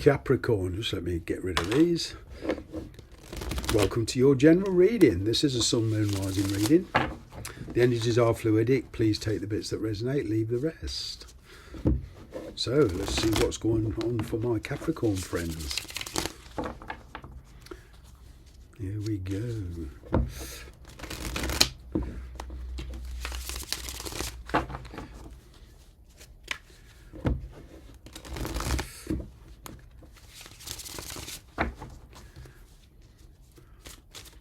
Capricorn, just let me get rid of these. Welcome to your general reading. This is a Sun, Moon, Rising reading. The energies are fluidic. Please take the bits that resonate, leave the rest. So let's see what's going on for my Capricorn friends. Here we go.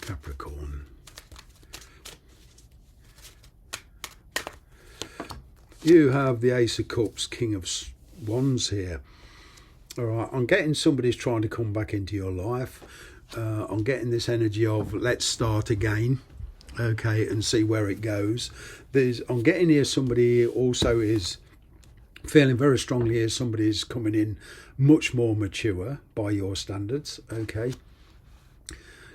Capricorn. You have the Ace of Cups, King of Wands here. All right, I'm getting somebody's trying to come back into your life. I'm getting this energy of let's start again, okay, and see where it goes. I'm getting here somebody also is feeling very strongly as somebody is coming in much more mature by your standards, okay.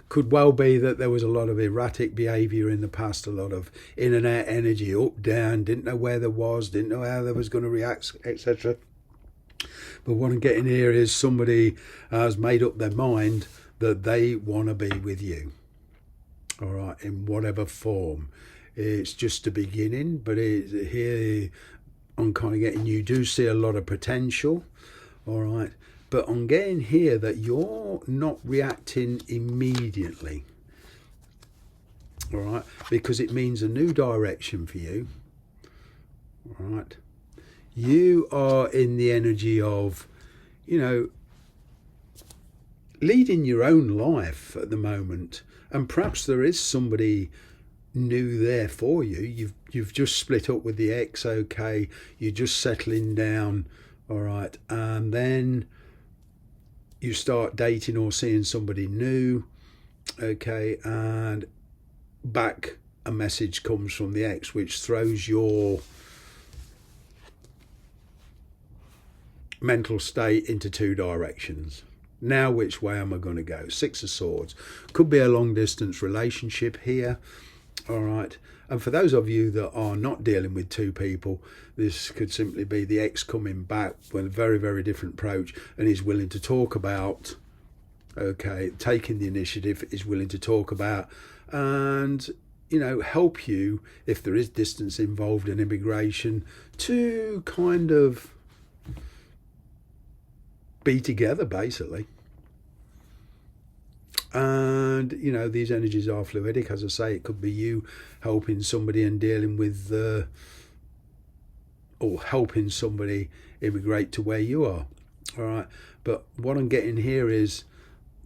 Could well be that there was a lot of erratic behaviour in the past, a lot of in and out energy, up, down, didn't know where there was, didn't know how they was going to react, etc. But what I'm getting here is somebody has made up their mind that they want to be with you, all right, in whatever form. It's just a beginning, but here I'm kind of getting, you do see a lot of potential, all right, but I'm getting here that you're not reacting immediately, all right, because it means a new direction for you, all right. You are in the energy of, you know, leading your own life at the moment, and perhaps there is somebody new there for you. You've just split up with the ex, okay, you're just settling down, all right, and then you start dating or seeing somebody new, okay, and back a message comes from the ex which throws your mental state into two directions. Now which way am I going to go? Six of Swords. Could be a long distance relationship here, all right. And for those of you that are not dealing with two people, this could simply be the ex coming back with a very, very different approach, and is willing to talk about, okay, taking the initiative, is willing to talk about and, you know, help you if there is distance involved in immigration to kind of be together, basically. And, you know, these energies are fluidic. As I say, it could be you helping somebody and dealing with, or helping somebody immigrate to where you are. All right. But what I'm getting here is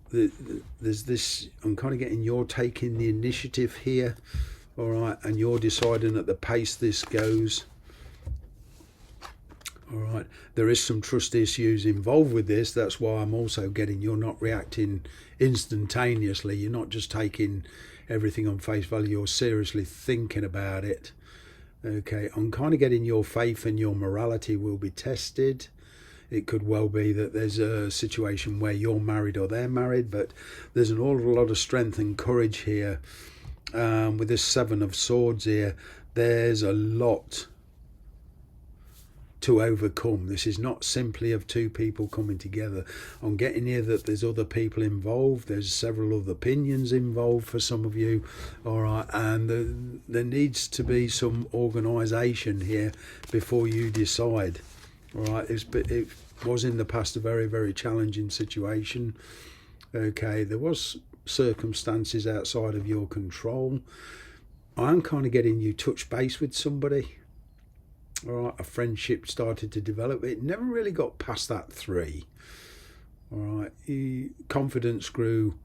there's this, I'm kind of getting you're taking the initiative here. All right. And you're deciding at the pace this goes. All right, there is some trust issues involved with this. That's why I'm also getting you're not reacting instantaneously. You're not just taking everything on face value. You're seriously thinking about it. Okay, I'm kind of getting your faith and your morality will be tested. It could well be that there's a situation where you're married or they're married, but there's an awful lot of strength and courage here. With this Seven of Swords here, there's a lot to overcome. This is not simply of two people coming together. I'm getting here that there's other people involved. There's several other opinions involved for some of you, all right, and there needs to be some organisation here before you decide, all right. It was in the past a very, very challenging situation, okay. There was circumstances outside of your control. I'm kind of getting you touch base with somebody. All right, a friendship started to develop. It never really got past that 3. All right, confidence grew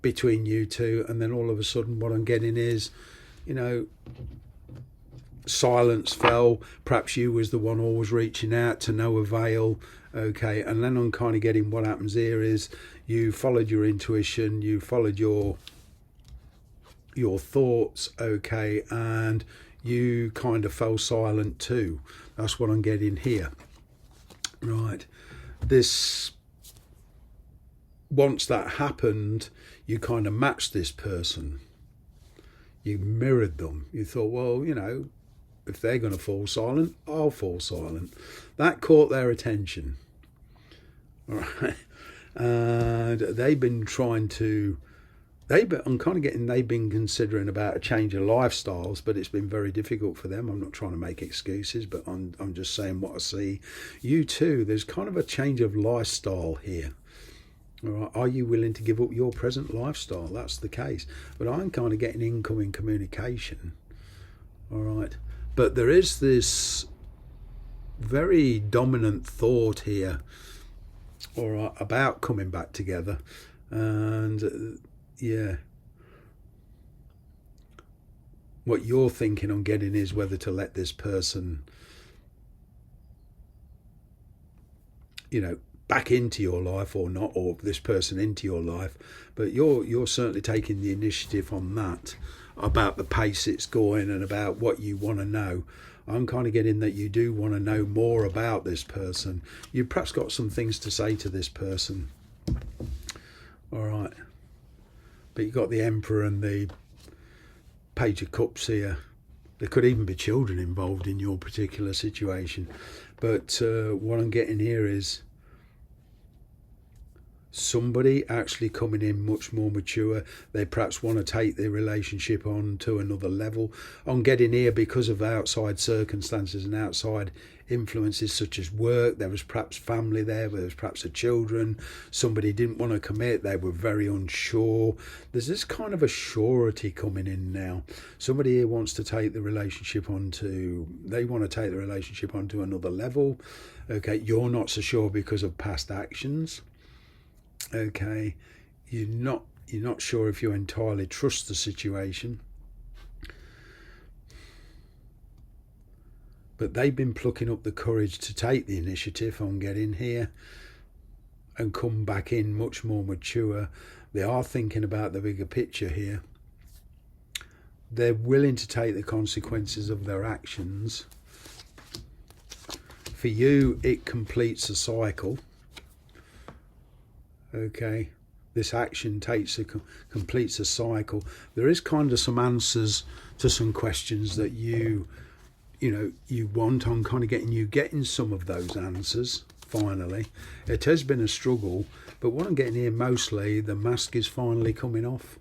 between you two, and then all of a sudden what I'm getting is, you know, silence fell. Perhaps you was the one always reaching out to no avail, okay. And then I'm kind of getting what happens here is you followed your intuition, you followed your thoughts, okay, and you kind of fell silent too. That's what I'm getting here. Right. This, once that happened, you kind of matched this person. You mirrored them. You thought, well, you know, if they're going to fall silent, I'll fall silent. That caught their attention. All right. And they've been trying to, I'm kind of getting, they've been considering about a change of lifestyles, but it's been very difficult for them. I'm not trying to make excuses, but I'm just saying what I see. You too, there's kind of a change of lifestyle here. All right. Are you willing to give up your present lifestyle? That's the case. But I'm kind of getting incoming communication. All right. But there is this very dominant thought here, all right, about coming back together. And yeah, what you're thinking on getting is whether to let this person, back into your life or not, or this person into your life. But you're certainly taking the initiative on that, about the pace it's going and about what you want to know. I'm kind of getting that you do want to know more about this person. You've perhaps got some things to say to this person. All right. But you've got the Emperor and the Page of Cups here. There could even be children involved in your particular situation. But what I'm getting here is somebody actually coming in much more mature. They perhaps want to take their relationship on to another level. I'm getting here because of outside circumstances and outside influences such as work. There was perhaps family there was perhaps a children. Somebody didn't want to commit. They were very unsure. There's this kind of a surety coming in now. Somebody here wants to take the relationship onto, they want to take the relationship onto another level. Okay, you're not so sure because of past actions. Okay, you're not sure if you entirely trust the situation, but they've been plucking up the courage to take the initiative on getting here and come back in much more mature. They are thinking about the bigger picture here. They're willing to take the consequences of their actions. For you, it completes a cycle. Okay, this action completes a cycle. There is kind of some answers to some questions that you want. I'm kind of getting some of those answers finally. It has been a struggle, but what I'm getting here mostly, the mask is finally coming off.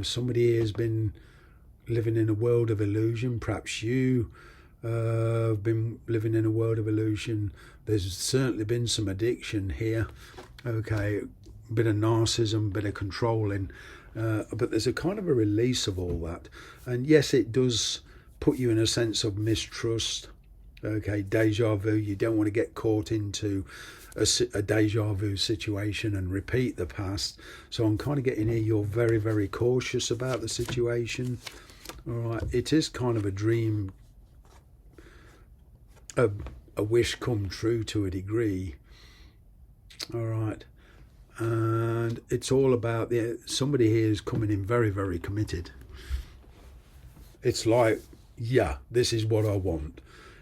Somebody here has been living in a world of illusion. Perhaps you have been living in a world of illusion. There's certainly been some addiction here. Okay, a bit of narcissism, a bit of controlling, but there's a kind of a release of all that. And yes, it does put you in a sense of mistrust. Okay, deja vu. You don't want to get caught into a deja vu situation and repeat the past. So I'm kind of getting here, you're very, very cautious about the situation. All right, it is kind of a dream, a wish come true to a degree. All right, and it's all about somebody here is coming in very, very committed. It's like, yeah, this is what I want.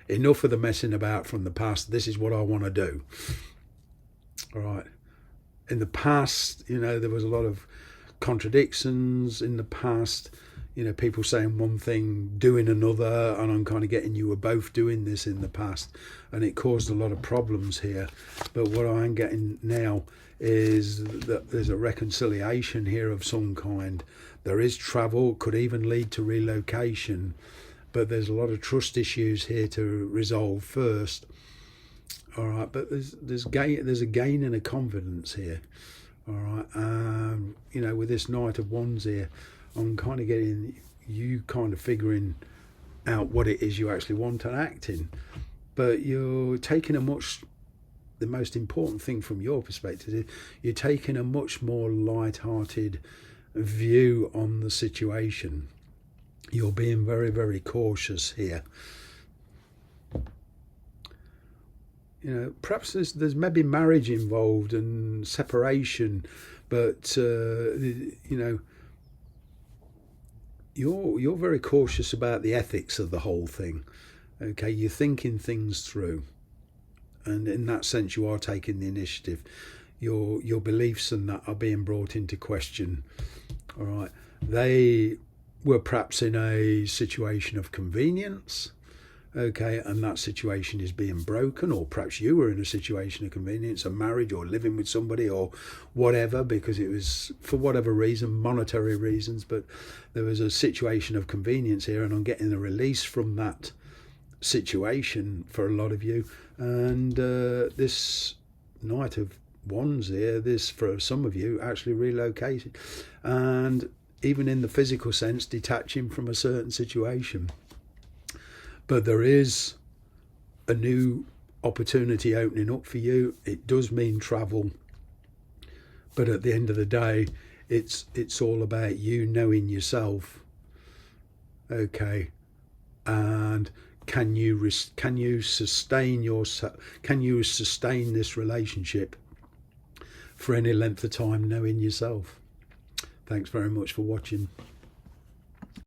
Enough of the messing about from the past. This is what I want to do. All right. In the past, there was a lot of contradictions in the past. People saying one thing, doing another, and I'm kind of getting you were both doing this in the past, and it caused a lot of problems here. But what I'm getting now is that there's a reconciliation here of some kind. There is travel, could even lead to relocation, but there's a lot of trust issues here to resolve first. All right, but there's a gain in a confidence here. All right, with this Knight of Wands here, I'm kind of getting you kind of figuring out what it is you actually want and acting. But you're taking the most important thing from your perspective is you're taking a much more light-hearted view on the situation. You're being very, very cautious here. Perhaps there's maybe marriage involved and separation, but you're very cautious about the ethics of the whole thing. Okay, you're thinking things through, and in that sense, you are taking the initiative. Your beliefs and that are being brought into question. All right, they were perhaps in a situation of convenience. okay, and that situation is being broken, or perhaps you were in a situation of convenience, a marriage or living with somebody or whatever, because it was for whatever reason, monetary reasons, but there was a situation of convenience here, and I'm getting a release from that situation for a lot of you. And this Knight of Wands here, this for some of you actually relocated, and even in the physical sense, detaching from a certain situation. But there is a new opportunity opening up for you. It does mean travel, but at the end of the day, it's all about you knowing yourself. Okay, and can you sustain this relationship for any length of time, knowing yourself? Thanks very much for watching.